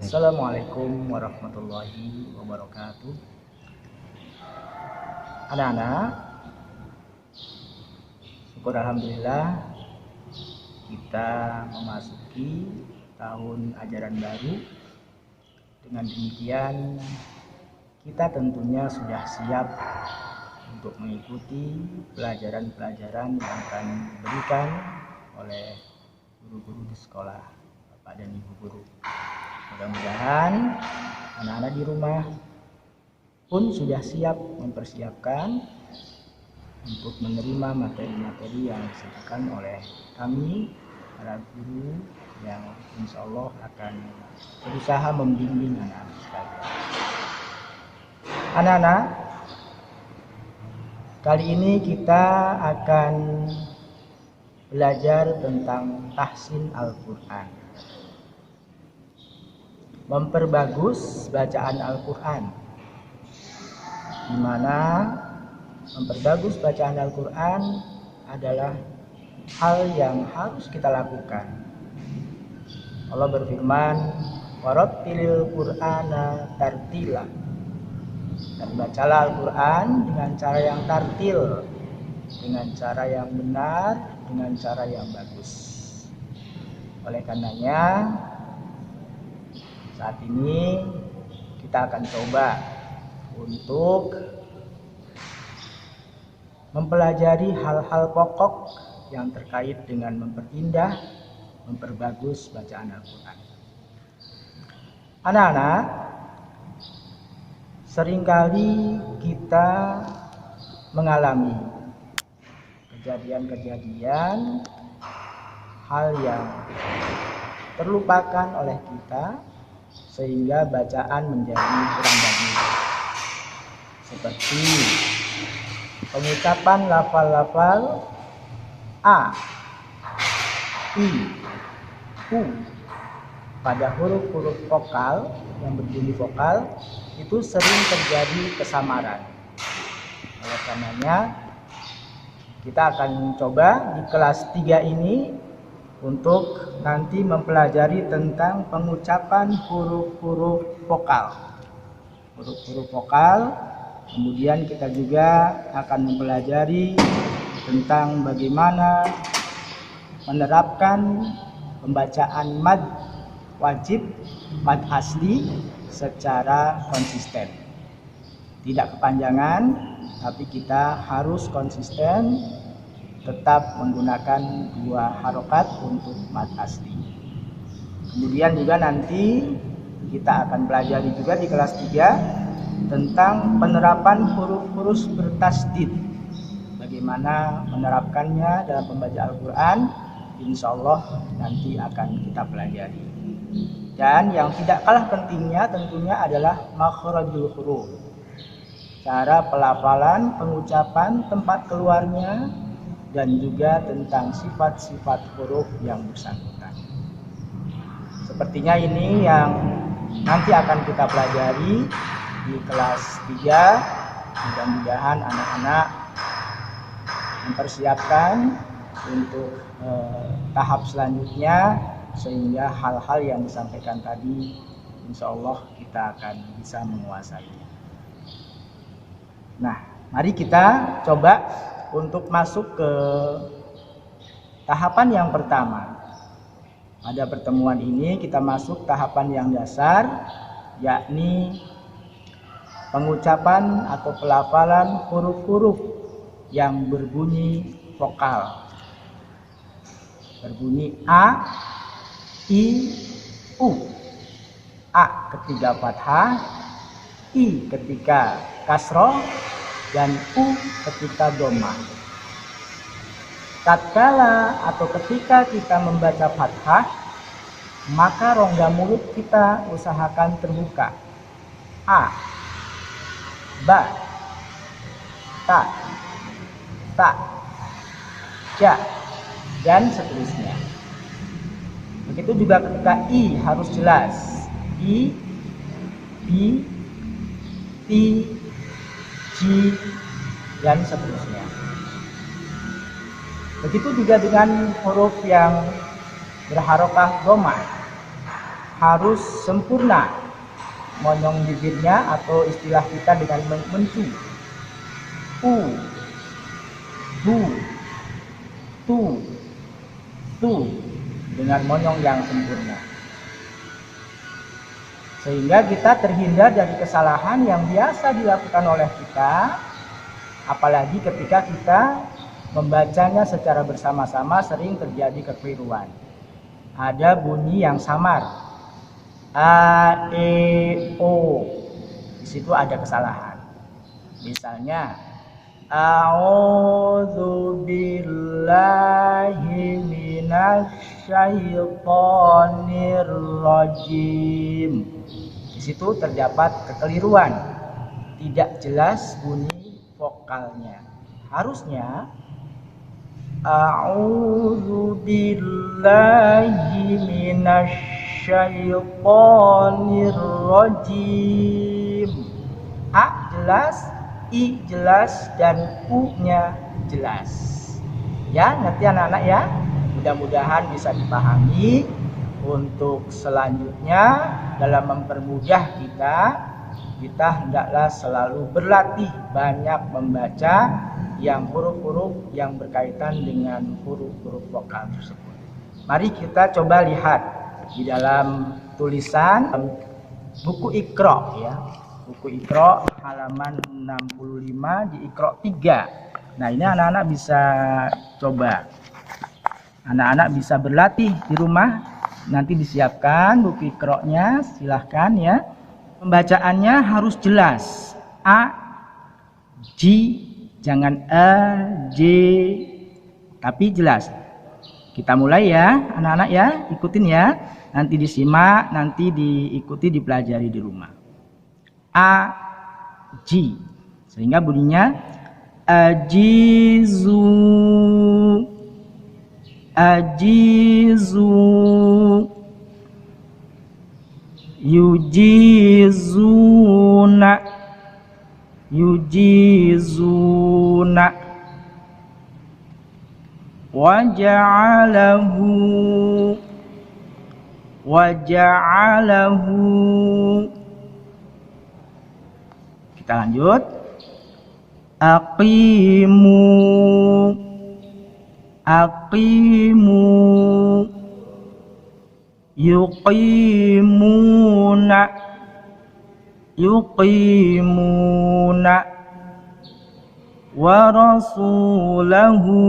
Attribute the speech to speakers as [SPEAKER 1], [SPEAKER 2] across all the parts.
[SPEAKER 1] Assalamualaikum warahmatullahi wabarakatuh. Anak-anak, syukur alhamdulillah kita memasuki tahun ajaran baru. Dengan demikian kita tentunya sudah siap untuk mengikuti pelajaran-pelajaran yang akan diberikan oleh guru-guru di sekolah, Bapak dan Ibu guru. Mudah-mudahan anak-anak di rumah pun sudah siap mempersiapkan untuk menerima materi-materi yang disediakan oleh kami, para guru yang insya Allah akan berusaha membimbing anak-anak sekalian. Anak-anak, kali ini kita akan belajar tentang tahsin Al-Quran, memperbagus bacaan Al-Quran, di mana memperbagus bacaan Al-Quran adalah hal yang harus kita lakukan. Allah berfirman, warattilil Qur'ana tartila, dan bacalah Al-Quran dengan cara yang tartil, dengan cara yang benar, dengan cara yang bagus. Oleh karenanya saat ini kita akan coba untuk mempelajari hal-hal pokok yang terkait dengan memperindah, memperbagus bacaan Al-Quran. Anak-anak, seringkali kita mengalami kejadian-kejadian hal yang terlupakan oleh kita sehingga bacaan menjadi kurang bagus, seperti pengucapan lafal-lafal A, I, U pada huruf-huruf vokal yang berbunyi vokal itu sering terjadi kesamaran. Oleh karenanya kita akan coba di kelas 3 ini untuk nanti mempelajari tentang pengucapan huruf-huruf vokal. Huruf-huruf vokal, kemudian kita juga akan mempelajari tentang bagaimana menerapkan pembacaan mad wajib, mad asli secara konsisten. Tidak kepanjangan, tapi kita harus konsisten tetap menggunakan 2 harokat untuk mad asli. Kemudian juga nanti kita akan pelajari juga di kelas 3 tentang penerapan huruf-huruf bertasdid. Bagaimana menerapkannya dalam pembaca Al-Quran, insya Allah nanti akan kita pelajari. Dan yang tidak kalah pentingnya tentunya adalah makhrajul huruf, cara pelafalan, pengucapan, tempat keluarnya, dan juga tentang sifat-sifat huruf yang bersangkutan. Sepertinya ini yang nanti akan kita pelajari di kelas 3. Mudah-mudahan anak-anak mempersiapkan untuk tahap selanjutnya, sehingga hal-hal yang disampaikan tadi insya Allah kita akan bisa menguasainya. Nah, mari kita coba untuk masuk ke tahapan yang pertama. Pada pertemuan ini kita masuk tahapan yang dasar, yakni pengucapan atau pelafalan huruf-huruf yang berbunyi vokal. Berbunyi A, I, U. A ketika fathah, I ketika kasroh, dan U ketika dhammah. Tatkala atau ketika kita membaca fathah, maka rongga mulut kita usahakan terbuka. A, ba, ta, ta, ja, dan seterusnya. Begitu juga ketika I harus jelas. I, bi, ti, ji, dan seterusnya. Begitu juga dengan huruf yang berharokah dhammah. harus sempurna monyong bibirnya, atau istilah kita dengan mencu. Bu, tu dengan monyong yang sempurna, sehingga kita terhindar dari kesalahan yang biasa dilakukan oleh kita, apalagi ketika kita membacanya secara bersama-sama sering terjadi kekeliruan. Ada bunyi yang samar, a, e, o, di situ ada kesalahan. Misalnya, a'udzu billahi minasyaitonir rajim. Di situ terdapat kekeliruan, tidak jelas bunyi vokalnya. Harusnya a'udzu billahi minasyaitonir rajim. A jelas, I jelas, dan U-nya jelas. Ya, nanti anak-anak ya, mudah-mudahan bisa dipahami. Untuk selanjutnya dalam mempermudah kita hendaklah selalu berlatih banyak membaca yang huruf-huruf yang berkaitan dengan huruf-huruf vokal tersebut. Mari kita coba lihat di dalam tulisan buku Iqra ya. Buku Iqra halaman 65 di Iqra 3. Nah, ini anak-anak bisa coba. Anak-anak bisa berlatih di rumah. Nanti disiapkan buku Iqra-nya, silahkan ya. Pembacaannya harus jelas. A, J, jangan A, J, tapi jelas. Kita mulai ya, anak-anak ya, ikutin ya. Nanti disimak, nanti diikuti, dipelajari di rumah. A, J, sehingga bunyinya ajizu, ajizu, yujizuna, yujizuna, waja'alahu, waja'alahu. Kita lanjut. Aqimu, aqimu, yuqimuna, yuqimuna, wa rasulahu,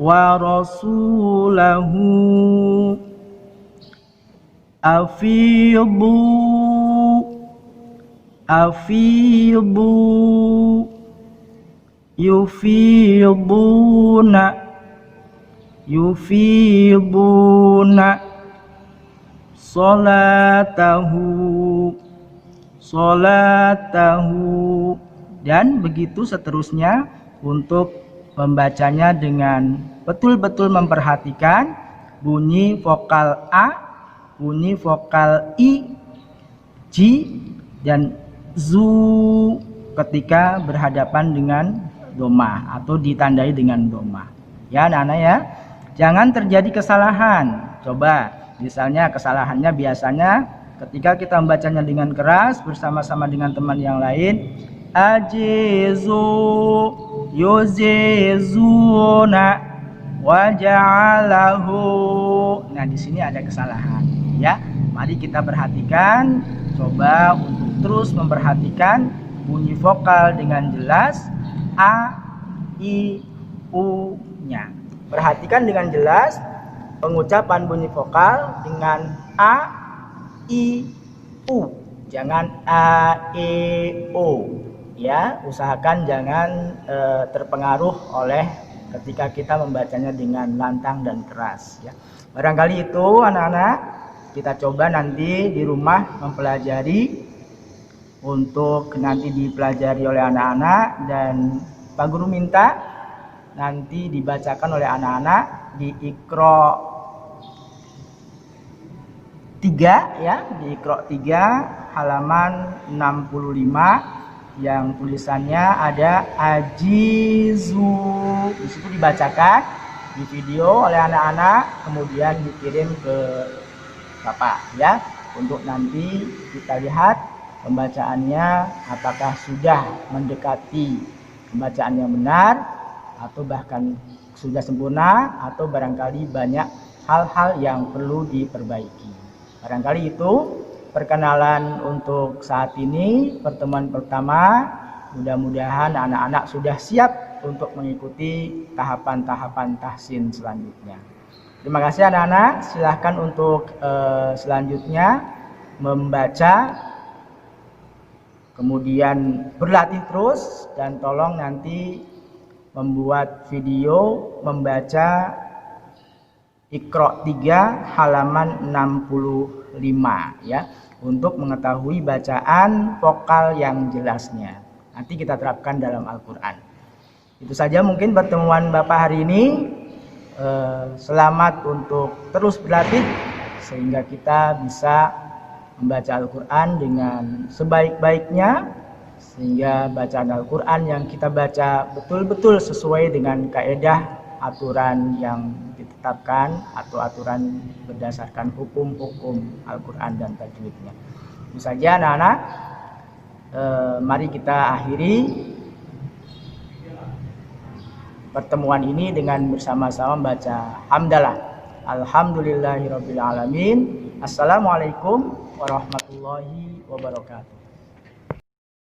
[SPEAKER 1] wa rasulahu, afidu, afidu, yufiduna, yufiduna, salatahu, salatahu, dan begitu seterusnya. Untuk membacanya dengan betul-betul memperhatikan bunyi vokal A, bunyi vokal I, J, dan zu ketika berhadapan dengan doma atau ditandai dengan doma. Ya anak-anak ya, jangan terjadi kesalahan. Coba misalnya kesalahannya biasanya ketika kita membacanya dengan keras bersama-sama dengan teman yang lain, ajizu, yuzizuna, waja'alahu. Nah, di sini ada kesalahan ya. Mari kita perhatikan, coba untuk terus memperhatikan bunyi vokal dengan jelas A, I, U-nya. Perhatikan dengan jelas pengucapan bunyi vokal dengan A, I, U. Jangan A, E, O. Ya, usahakan jangan terpengaruh oleh ketika kita membacanya dengan lantang dan keras ya. Barangkali itu anak-anak, kita coba nanti di rumah mempelajari untuk nanti dipelajari oleh anak-anak, dan Pak Guru minta nanti dibacakan oleh anak-anak di Iqra 3 ya, di Iqra 3 halaman 65 yang tulisannya ada ajizu. Di situ dibacakan di video oleh anak-anak, kemudian dikirim ke Bapak ya, untuk nanti kita lihat pembacaannya apakah sudah mendekati pembacaan yang benar atau bahkan sudah sempurna atau barangkali banyak hal-hal yang perlu diperbaiki. Barangkali itu perkenalan untuk saat ini, pertemuan pertama. Mudah-mudahan anak-anak sudah siap untuk mengikuti tahapan-tahapan tahsin selanjutnya. Terima kasih anak-anak. Silahkan untuk selanjutnya membaca, kemudian berlatih terus, dan tolong nanti membuat video membaca Iqra 3 halaman 65 ya, untuk mengetahui bacaan vokal yang jelasnya. Nanti kita terapkan dalam Al-Quran. Itu saja mungkin pertemuan Bapak hari ini. Selamat untuk terus berlatih sehingga kita bisa membaca Al-Quran dengan sebaik-baiknya, sehingga bacaan Al-Quran yang kita baca betul-betul sesuai dengan kaidah aturan yang ditetapkan atau aturan berdasarkan hukum-hukum Al-Quran dan tajwidnya. Itu saja anak-anak. Mari kita akhiri pertemuan ini dengan bersama-sama membaca hamdalah. Alhamdulillahirabbil alamin. Assalamualaikum warahmatullahi wabarakatuh.